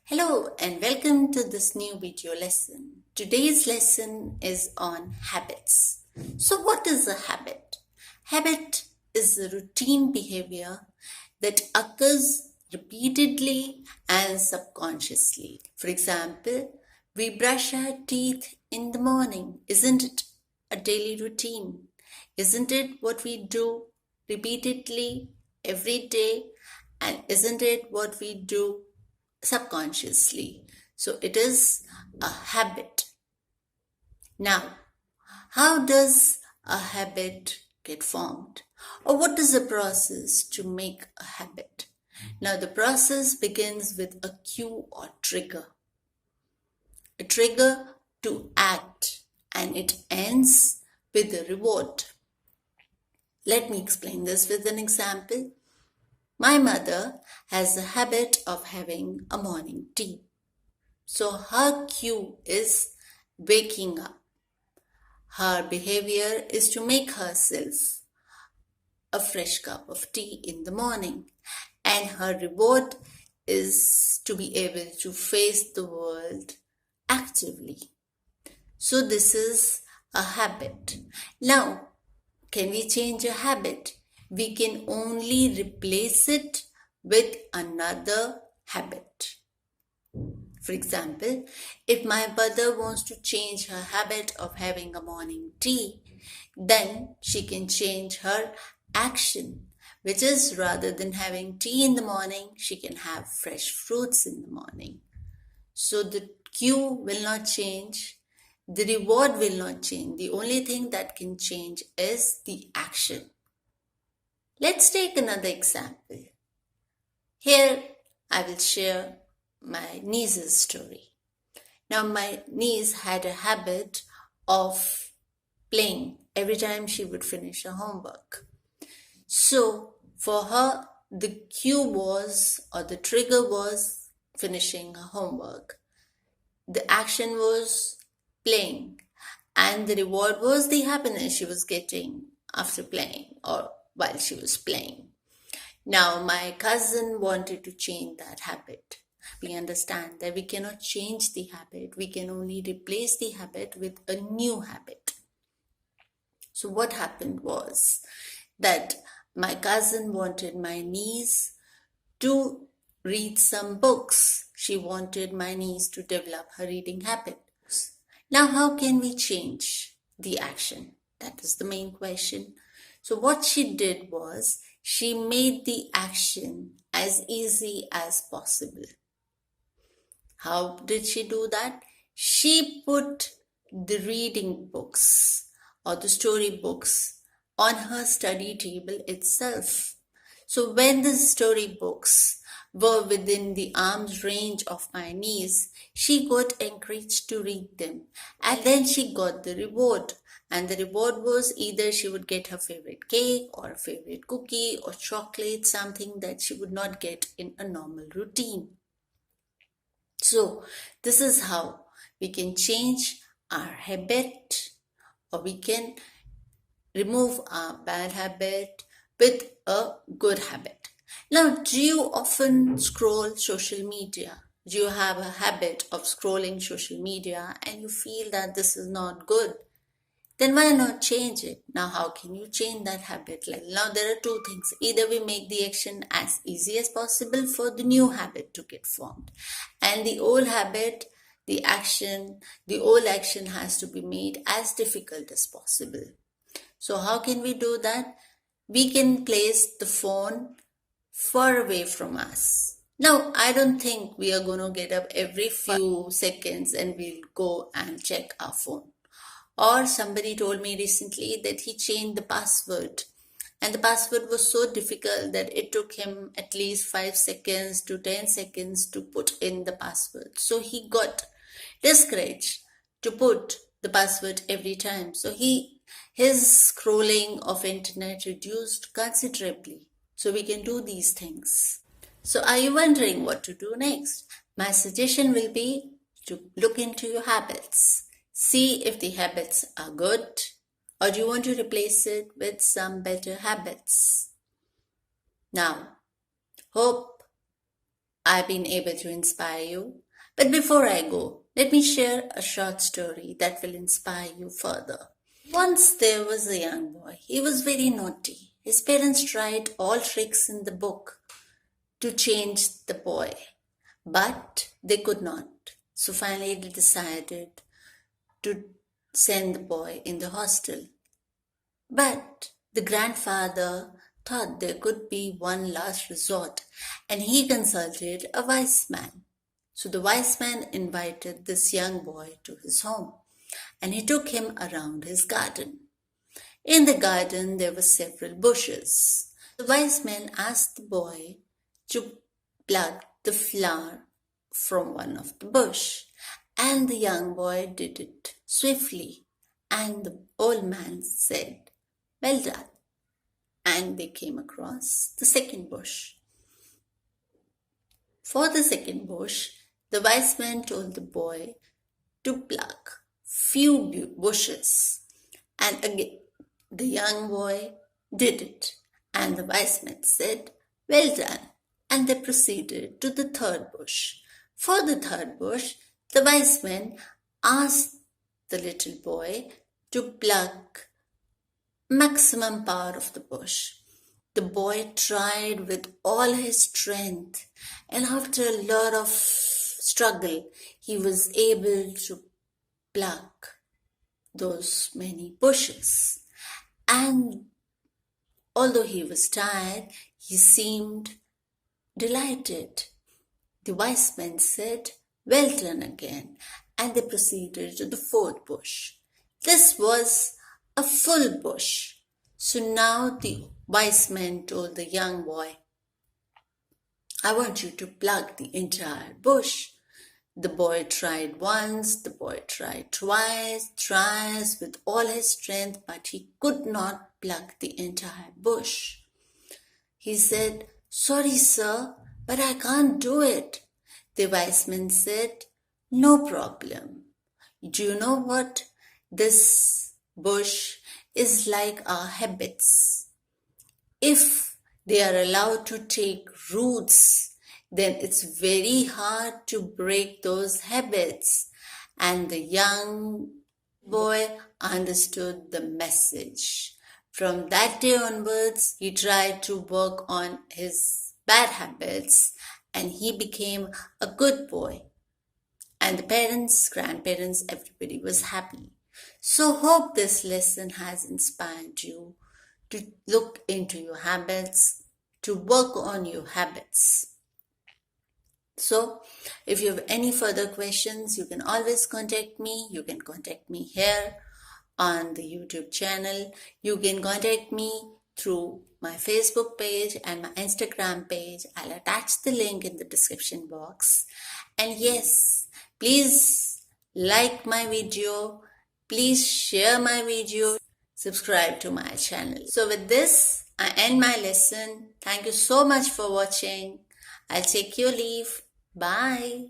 Hello and welcome to this new video lesson. Today's lesson is on habits. So what is a habit? Habit is a routine behavior that occurs repeatedly and subconsciously. For example, we brush our teeth in the morning. Isn't it a daily routine? Isn't it what we do repeatedly every day? And isn't it what we do subconsciously? So it is a habit. Now, how does a habit get formed? Or what is the process to make a habit? Now, the process begins with a cue or trigger. A trigger to act, and it ends with a reward. Let me explain this with an example. My mother has a habit of having a morning tea. So her cue is waking up. Her behavior is to make herself a fresh cup of tea in the morning. And her reward is to be able to face the world actively. So this is a habit. Now, can we change a habit? We can only replace it with another habit. For example, if my mother wants to change her habit of having a morning tea, then she can change her action, which is rather than having tea in the morning, she can have fresh fruits in the morning. So the cue will not change, the reward will not change. The only thing that can change is the action. Let's take another example. Here I will share my niece's story. Now, my niece had a habit of playing every time she would finish her homework. So, for her, the cue was, or the trigger was, finishing her homework. The action was playing, and the reward was the happiness she was getting after playing or while she was playing. Now, my cousin wanted to change that habit. We understand that we cannot change the habit, we can only replace the habit with a new habit. So, what happened was that my cousin wanted my niece to read some books. She wanted my niece to develop her reading habits. Now, how can we change the action? That is the main question. So, what she did was she made the action as easy as possible. How did she do that? She put the reading books or the story books on her study table itself. So when the story books were within the arm's range of my niece, she got encouraged to read them. And then she got the reward. And the reward was either she would get her favorite cake or a favorite cookie or chocolate, something that she would not get in a normal routine. So this is how we can change our habit, or we can remove our bad habit with a good habit. Now, do you often scroll social media? Do you have a habit of scrolling social media and you feel that this is not good? Then why not change it? Now, how can you change that habit? Now, there are two things. Either we make the action as easy as possible for the new habit to get formed. And the old habit, the old action has to be made as difficult as possible. So how can we do that? We can place the phone far away from us. Now, I don't think we are going to get up every few seconds and we'll go and check our phone. Or somebody told me recently that he changed the password, and the password was so difficult that it took him at least 5 seconds to 10 seconds to put in the password. So he got discouraged to put the password every time. So his scrolling of internet reduced considerably. So we can do these things. So are you wondering what to do next? My suggestion will be to look into your habits. See if the habits are good, or do you want to replace it with some better habits? Now, hope I've been able to inspire you. But before I go, let me share a short story that will inspire you further. Once there was a young boy. He was very naughty. His parents tried all tricks in the book to change the boy, but they could not. So finally, they decided to send the boy in the hostel. But the grandfather thought there could be one last resort, and he consulted a wise man. So the wise man invited this young boy to his home, and he took him around his garden. In the garden there were several bushes. The wise man asked the boy to pluck the flower from one of the bush, and the young boy did it swiftly, and the old man said, "Well done." And they came across the second bush. For the second bush, the wise man told the boy to pluck few bushes, and again the young boy did it, and the wise man said, "Well done," and they proceeded to the third bush. For the third bush, the wise man asked the little boy to pluck maximum power of the bush. The boy tried with all his strength, and after a lot of struggle, he was able to pluck those many bushes. And although he was tired, he seemed delighted. The wise man said, "Well done" again, and they proceeded to the fourth bush. This was a full bush. So now the wise man told the young boy, "I want you to pluck the entire bush." The boy tried once, the boy tried twice, thrice with all his strength, but he could not pluck the entire bush. He said, "Sorry, sir, but I can't do it." The wise man said, "No problem. Do you know what? This bush is like our habits. If they are allowed to take roots, then it's very hard to break those habits." And the young boy understood the message. From that day onwards, he tried to work on his bad habits, and he became a good boy. And the parents, grandparents, everybody was happy. So hope this lesson has inspired you to look into your habits, to work on your habits. So if you have any further questions, you can always contact me. You can contact me here on the YouTube channel. You can contact me through my Facebook page and my Instagram page. I'll attach the link in the description box. And yes, please like my video. Please share my video. Subscribe to my channel. So with this, I end my lesson. Thank you so much for watching. I'll take your leave. Bye.